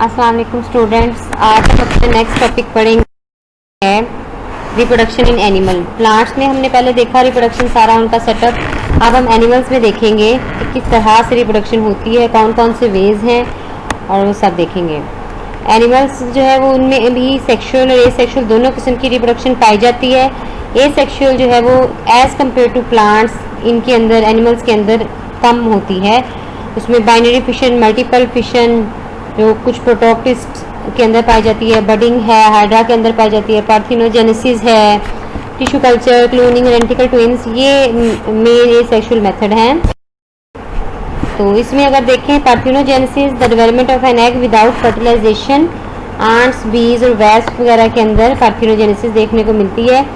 अस्सलाम वालेकुम स्टूडेंट्स। आज हम अपना नेक्स्ट टॉपिक पढ़ेंगे है रिप्रोडक्शन इन एनिमल। प्लांट्स में हमने पहले देखा रिप्रोडक्शन सारा उनका सेटअप। अब हम एनिमल्स में देखेंगे कि किस तरह से रिप्रोडक्शन होती है, कौन कौन से वेज हैं और वो सब देखेंगे। एनिमल्स जो है वो उनमें भी सेक्सुअल और एसेक्सुअल दोनों किस्म की रिप्रोडक्शन पाई जाती है। एसेक्सुअल जो है वो एज़ कम्पेयर टू प्लांट्स इनके अंदर एनिमल्स के अंदर कम होती है। उसमें बाइनरी फिशन, मल्टीपल फिशन जो कुछ प्रोटोक्टिस्ट के अंदर पाई जाती है, बडिंग है, हाइड्रा के अंदर पाई जाती है, पार्थिनोजेनेसिस है, tissue culture, cloning, identical twins, ये मेन एसेक्सुअल मेथड हैं। तो इसमें अगर देखें parthenogenesis the development of an egg without fertilization, ants, bees और वेस्प वगैरह के अंदर पार्थिनोजेनेसिस देखने को मिलती है।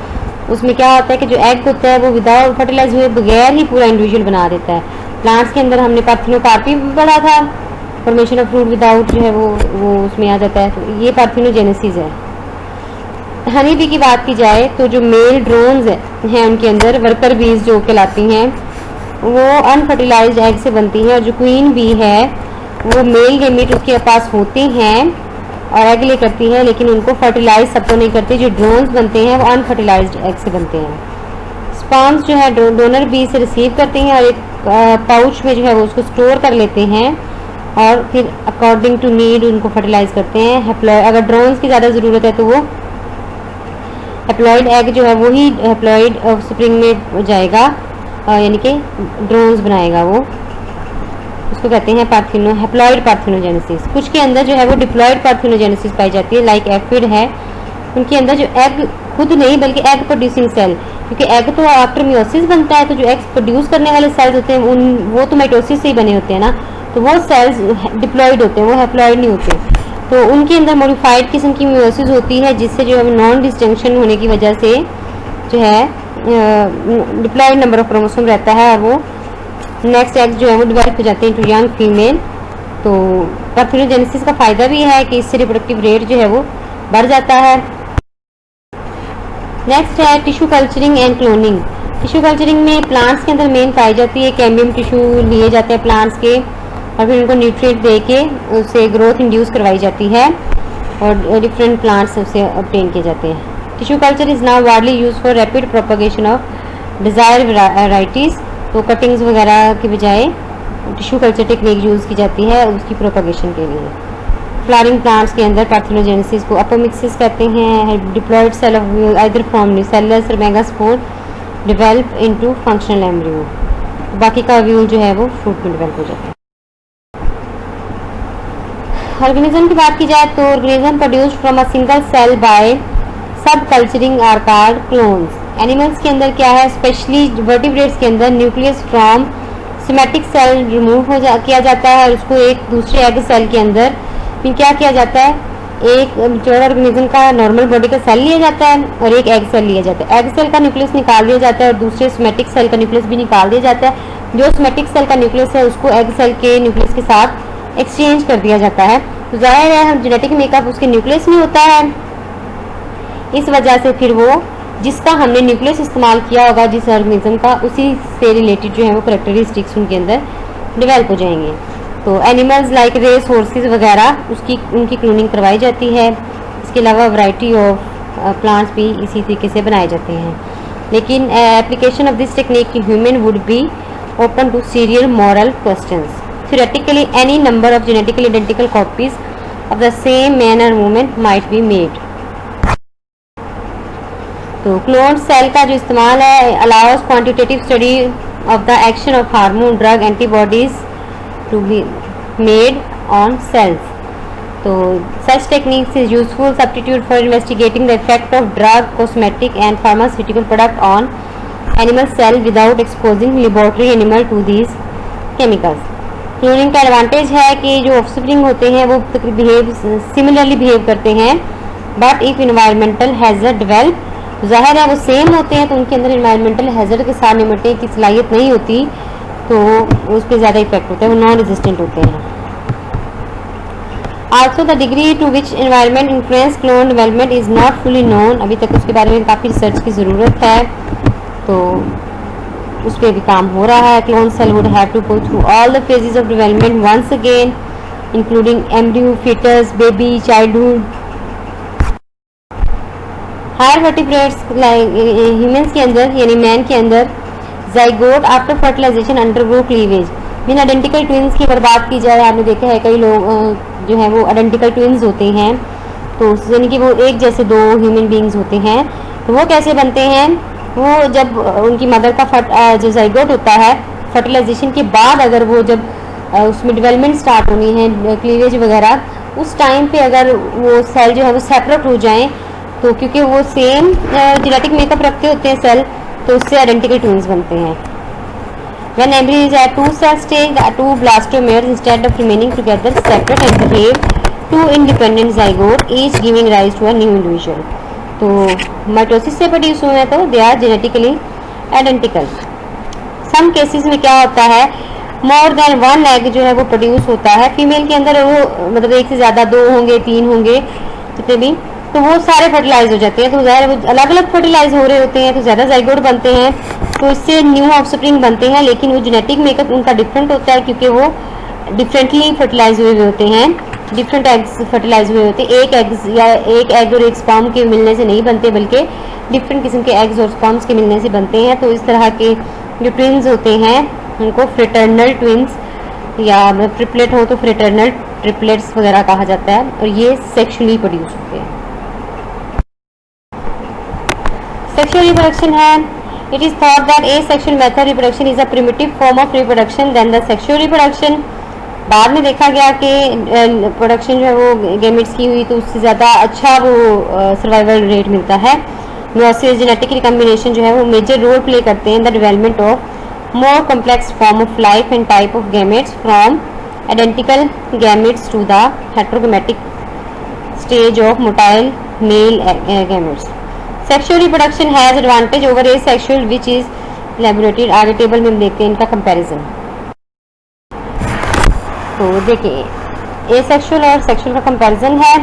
उसमें क्या होता है कि जो एग होता है वो विदाउट फर्टिलाइज हुए बगैर ही पूरा इंडिविजुअल बना देता है। प्लांट्स के अंदर हमने पार्थिनोकार्पी पढ़ा था, फॉर्मेशन ऑफ फ्रूट विदाउट जो है वो उसमें आ जाता है। तो ये पार्थिनोजेनेसिस है। हनी बी की बात की जाए तो जो मेल ड्रोन्स हैं उनके अंदर वर्कर बीज जो कहलाती हैं वो अनफर्टिलाइज्ड एग से बनती हैं, और जो क्वीन बी है वो मेल गेमीट उसके पास होते हैं और एग ले करती है, लेकिन उनको फर्टिलाइज सब तो नहीं करती। जो ड्रोन्स बनते हैं वो अनफर्टिलाइज्ड एग से बनते हैं। स्पर्म्स जो है डोनर बी से रिसीव करते हैं और एक पाउच में जो है वो उसको स्टोर कर लेते हैं और फिर अकॉर्डिंग टू नीड उनको फर्टिलाइज करते हैं। हैप्लॉइड, अगर ड्रोन्स की ज़्यादा ज़रूरत है तो वो हैप्लॉइड एग जो है वही हैप्लॉइड स्प्रिंग में जाएगा, यानी कि ड्रोन्स बनाएगा वो, उसको कहते हैं हैप्लॉइड पार्थिनोजेनेसिस। कुछ के अंदर जो है वो डिप्लॉइड पार्थिनोजेनेसिस पाई जाती है, लाइक एफिड है। उनके अंदर जो एग खुद नहीं बल्कि एग प्रोड्यूसिंग सेल, क्योंकि एग तो आफ्टर मियोसिस बनता है, तो जो एग प्रोड्यूस करने वाले सेल्स होते हैं वो तो माइटोसिस से ही बने होते हैं ना, तो वो सेल्स डिप्लॉइड होते हैं, वो हैप्लॉइड नहीं होते। तो उनके अंदर मॉडिफाइड किस्म की मियोसिस होती है, जिससे जो है नॉन डिस्जंक्शन होने की वजह से जो है डिप्लॉइड नंबर ऑफ क्रोमोसोम रहता है और वो नेक्स्ट एग जो है वो डिवेल्प हो जाते हैं टू यंग फीमेल। तो पार्थिनोजेनेसिस का फ़ायदा भी है कि इससे रिप्रोडक्टिव रेट जो है वो बढ़ जाता है। नेक्स्ट है tissue culturing and cloning. Tissue culturing में प्लांट्स के अंदर मेन पाई जाती है कैम्बियम टिश्यू लिए जाते हैं प्लांट्स के, और फिर उनको न्यूट्रिएंट दे के उससे ग्रोथ इंड्यूस करवाई जाती है और डिफरेंट प्लांट्स उससे ऑब्टेन किए जाते हैं। Tissue culture is now widely used for rapid propagation of desired varieties. तो कटिंग्स वगैरह के बजाय टिश्यू कल्चर टेक्निक यूज़ की जाती है उसकी प्रोपगेशन के लिए। फ्लावरिंग प्लांट्स के अंदर पार्थिनोजेनेसिस को अपोमिक्सिस कहते हैं। Diploid cell of ovule either form nucellus और megaspore develop into functional embryo. बाकी का व्यूल जो है वो फ्रूट में डिवेल्प हो जाता है। ऑर्गेनिज्म की बात की जाए तो organism produced from a single cell by sub culturing are called clones. Animals के अंदर क्या है, स्पेशली वर्टिब्रेट्स के अंदर nucleus from somatic cell remove किया जाता है और उसको एक दूसरे एग सेल के अंदर फिर क्या किया जाता है, एक जो ऑर्गेनिज्म का नॉर्मल बॉडी का सेल लिया जाता है और एक एग सेल लिया जाता है। एग सेल का न्यूक्लियस निकाल दिया जाता है और दूसरे सोमैटिक सेल का न्यूक्लियस भी निकाल दिया जाता है। जो सोमैटिक सेल का न्यूक्लियस है उसको एग सेल के न्यूक्लियस के साथ एक्सचेंज कर दिया जाता है। तो जाहिर है हम जेनेटिक मेकअप उसके न्यूक्लियस में होता है, इस वजह से फिर वो जिसका हमने न्यूक्लियस इस्तेमाल किया होगा जिस ऑर्गेनिज्म का, उसी से रिलेटेड जो है वो करैक्टरिस्टिक्स उनके अंदर डेवलप हो जाएंगे। तो एनिमल्स लाइक रेस हॉर्सेस वगैरह उनकी क्लोनिंग करवाई जाती है। इसके अलावा वैरायटी ऑफ प्लांट्स भी इसी तरीके से बनाए जाते हैं। लेकिन application of this technique human would be open to serial moral questions. Theoretically, any number of genetically identical copies of the same man or woman might be made. तो cloned cell का जो इस्तेमाल है allows quantitative study of the action of hormone, drug, antibodies to be made on cells. तो such techniques is useful substitute for investigating the effect of drug, cosmetic and pharmaceutical product on animal cell without exposing laboratory animal to these chemicals. Cloning का advantage है कि जो offspring होते हैं वो similarly behave करते हैं, but if environmental hazard develop, ज़ाहिर है वो सेम होते हैं तो उनके अंदर इन्वायरमेंटल हैजर्ड के साथ निपटने की सलाहियत नहीं होती, तो उस पर ज़्यादा इफेक्ट होता है, वो नॉन रेजिस्टेंट होते हैं। Also the degree to which environment influence clone development is not fully known. अभी तक उसके बारे में काफ़ी रिसर्च की ज़रूरत है, तो उस पर भी काम हो रहा है। Clone cell would have to go through all the phases of development once again including embryo, fetus, baby, childhood. Higher vertebrates humans के अंदर यानी मैन के अंदर zygote after fertilization undergo cleavage. Mean identical twins की अगर बात की जाए, आपने देखा है कई लोग जो है वो आइडेंटिकल ट्विंस होते हैं, तो यानी कि वो एक जैसे दो ह्यूमन बींग्स होते हैं। तो वो कैसे बनते हैं? वो जब उनकी मदर का जो जाइगोट होता है, फर्टिलाइजेशन के बाद अगर वो जब उसमें डेवलपमेंट स्टार्ट होनी है, क्लीवेज वगैरह, उस टाइम पे अगर वो सेल जो है वो सेपरेट हो जाएं, तो क्योंकि वो सेम जेनेटिक मेकअप रखते होते हैं सेल, तो उससे आइडेंटिकल ट्विंस बनते हैं। When embryo is at 2 cell stage, the 2 blastomeres instead of remaining together separate and behave two independent zygote, each giving rise to a new individual. तो mitosis से produce हुए हैं तो they are genetically identical. Some cases में क्या होता है, more than one egg जो है वो प्रोड्यूस होता है फीमेल के अंदर, वो मतलब एक से ज़्यादा, 2 होंगे, 3 होंगे, जितने भी, तो वो सारे फर्टिलाइज हो जाते हैं। तो ज़ाहिर वो अलग अलग फर्टिलाइज हो रहे होते हैं, तो ज़्यादा जाइगोट बनते हैं, तो इससे न्यू ऑफस्प्रिंग बनते हैं। लेकिन वो जेनेटिक मेकअप उनका डिफरेंट होता है, क्योंकि वो डिफरेंटली फर्टिलाइज हुए होते हैं, डिफरेंट एग्स फर्टिलाइज हुए होते हैं। एक एग्स या एक एग और एक स्पर्म के मिलने से नहीं बनते, बल्कि डिफरेंट किस्म के एग्स और स्पर्म्स के मिलने से बनते हैं। तो इस तरह के जो ट्विंस होते हैं उनको फ्रेटर्नल ट्विंस, या ट्रिपलेट हो तो फ्रेटर्नल ट्रिपलेट्स वगैरह कहा जाता है, और ये सेक्सुअली प्रोड्यूस होते हैं। सेक्सुअल रिप्रोडक्शन है, it is thought that asexual method reproduction is a primitive form of reproduction than the sexual reproduction। बाद में देखा गया कि प्रोडक्शन जो है वो गैमेट्स की हुई तो उससे ज़्यादा अच्छा वो सर्वाइवल रेट मिलता है। मियोसिस जेनेटिक रिकम्बिनेशन जो है वो मेजर रोल प्ले करते हैं in the development of more complex form of life and type of gametes from identical gametes to the heterogametic stage of motile male gametes. Sexual reproduction has advantage over asexual which is laboratory. आगे table में हम देखते हैं इनका comparison. तो देखिए asexual और sexual का कंपैरिजन है।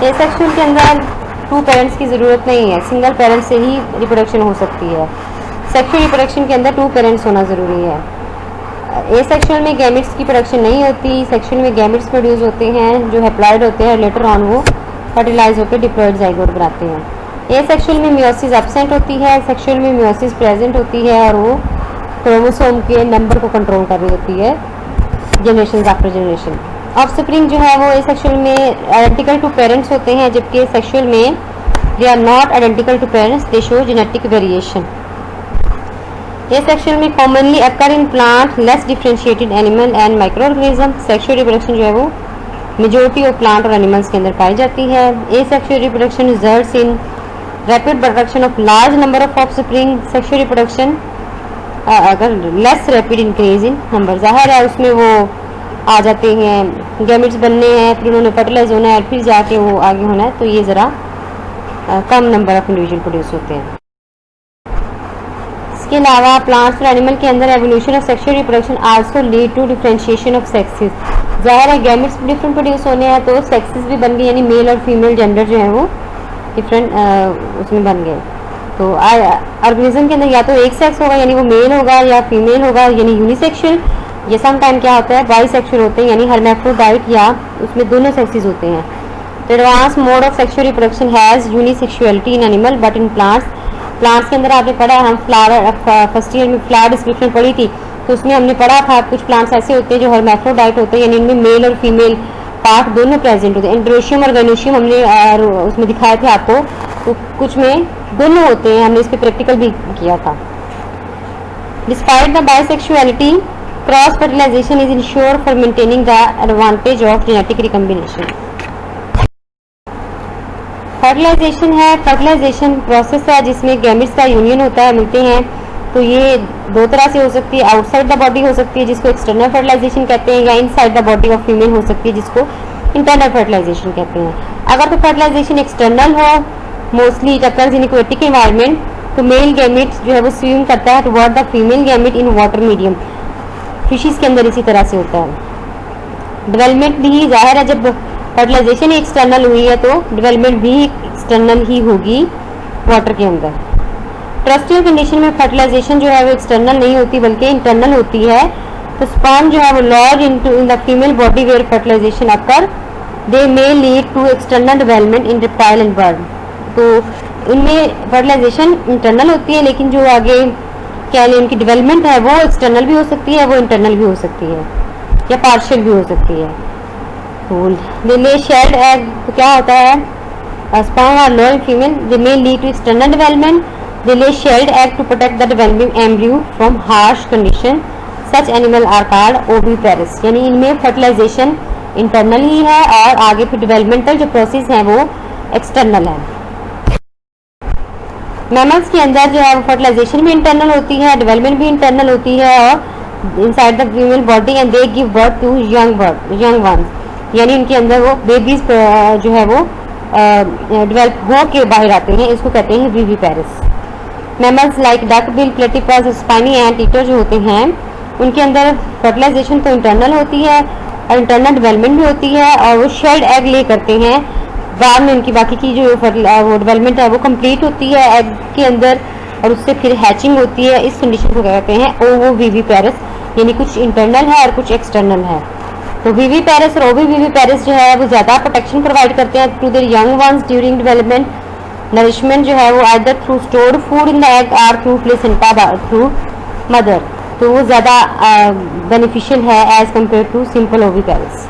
एसेक्सुअल के अंदर 2 पेरेंट्स की ज़रूरत नहीं है, सिंगल पेरेंट्स से ही रिप्रोडक्शन हो सकती है। सेक्सुअल रिप्रोडक्शन के अंदर 2 पेरेंट्स होना ज़रूरी है। एसेक्सुअल में गैमेट्स की प्रोडक्शन नहीं होती, सेक्सुअल में गैमेट्स प्रोड्यूस होते हैं जो हैप्लॉइड होते हैं, लेटर ऑन वो फर्टिलाइज होकर डिप्लॉइड जाइगोट बनाते हैं। एसेक्सुअल में मियोसिस एब्सेंट होती है, सेक्सुअल में मियोसिस प्रेजेंट होती है, और वो क्रोमोसोम के नंबर को कंट्रोल कर रही होती है जनरेशन आफ्टर जनरेशन। ऑफस्प्रिंग जो है वो एसेक्सुअल में आइडेंटिकल टू पेरेंट्स होते हैं, जबकि सेक्सुअल में they are not identical to parents, they show genetic variation. Asexual में commonly occur in plant, less differentiated animal and microorganism. Sexual reproduction जो है वो मेजोरिटी ऑफ प्लांट और एनिमल्स के अंदर पाई जाती है। Asexual reproduction results in rapid production of large number of offspring. Sexual reproduction अगर less rapid increase in number, जाहिर है उसमें वो आ जाते हैं, गैमेट्स बनने हैं, फिर उन्होंने फर्टिलाइज होना है, फिर जाके वो आगे होना है, तो ये ज़रा कम नंबर ऑफ इंडिविजुअल प्रोड्यूस होते हैं। इसके अलावा प्लांट्स और एनिमल के अंदर evolution of sexual reproduction also lead to differentiation of sexes. जाहिर है गैमेट्स डिफरेंट प्रोड्यूस होने हैं तो सेक्सेस भी बन गए, यानी मेल और फीमेल जेंडर जो है वो डिफरेंट उसमें बन गए। तो ऑर्गेनिज्म के अंदर या तो एक सेक्स होगा यानी वो मेल होगा, या फीमेल होगा यानी यूनिसेक्सुअल, या सम टाइम क्या होता है बाइसेक्सुअल होते हैं यानी हर्मैफ्रोडाइट, या उसमें दोनों सेक्सेस होते हैं। तो advance mode of sexual reproduction has unisexuality in animal but in plants के अंदर आपने पढ़ा, हम फ्लावर फर्स्ट ईयर में फ्लावर डिस्क्रिप्शन पढ़ी थी, तो उसमें हमने पढ़ा था कुछ प्लांट्स ऐसे होते हैं जो हर्मैफ्रोडाइट होते हैं, यानी इनमें मेल और फीमेल पार्ट दोनों प्रेजेंट होते हैं। एंड्रोशियम और गैनोशियम हमने उसमें दिखाए थे आपको, तो कुछ में दोनों होते हैं, हमने इस पर प्रैक्टिकल भी किया था। Despite the bisexuality, cross fertilization is ensure for maintaining the advantage of genetic recombination. Fertilization है, फर्टिलाइजेशन प्रोसेस है जिसमें गैमेट्स का यूनियन होता है, मिलते हैं। तो ये 2 तरह से हो सकती है, आउटसाइड द बॉडी हो सकती है जिसको एक्सटर्नल फर्टिलाइजेशन कहते हैं, या inside the body of female हो सकती है जिसको इंटरनल फर्टिलाइजेशन कहते हैं। अगर तो फर्टिलाइजेशन एक्सटर्नल हो, mostly it occurs in aquatic environment, तो मेल गैमेट जो है वो स्विम करता है toward the female gamete in water medium. Fishes के अंदर इसी तरह से होता है। डेवलपमेंट भी जाहिर है, जब फर्टिलाइजेशन एक्सटर्नल हुई है तो डेवलपमेंट भी एक्सटर्नल ही होगी वाटर के अंदर। टेरेस्ट्रियल कंडीशन में फर्टिलाइजेशन जो है वो एक्सटर्नल नहीं होती बल्कि इंटरनल होती है। तो स्पर्म जो है वो lodge in the female body where fertilization occur, they may lead to external development in reptile and bird. तो इनमें फर्टिलाइजेशन इंटरनल होती है, लेकिन जो आगे क्या इनकी डेवलपमेंट है वो एक्सटर्नल भी हो सकती है, वो इंटरनल भी हो सकती है या पार्शियल भी हो सकती है। तो दे मे शेड एग, तो क्या होता है sperm are low in female, they may lead to external development, they lay shelled egg to protect the developing embryo from harsh condition, such animal are called oviparous। यानी इनमें फर्टिलाइजेशन इंटरनल ही है और आगे फिर डेवलपमेंटल जो process है वो external है। मैमल्स के अंदर जो है वो फर्टिलाइजेशन भी इंटरनल होती है, डेवलपमेंट भी इंटरनल होती है और inside the female body and they give birth to young ones, यानी उनके अंदर वो बेबीज जो है वो डेवलप हो के बाहर आते हैं, इसको कहते हैं viviparous. Mammals like duck bill, platypus, spiny anteater जो होते हैं उनके अंदर फर्टिलाइजेशन तो इंटरनल होती है और इंटरनल डेवलपमेंट भी होती है और वो शेल्ड एग ले करते हैं, बाद में उनकी बाकी की जो वो डेवलपमेंट है वो कंप्लीट होती है एग के अंदर और उससे फिर हैचिंग होती है। इस कंडीशन को कहते हैं ओविविपेरस, यानी कुछ इंटरनल है और कुछ एक्सटर्नल है। तो विविपेरस और ओविविपेरस जो है वो ज़्यादा प्रोटेक्शन प्रोवाइड करते हैं to their young ones during development. Nourishment जो है वो either through stored food in the egg और थ्रू प्लेसेंटा थ्रू मदर, तो वो ज़्यादा बेनिफिशियल है as compare to simple oviparous.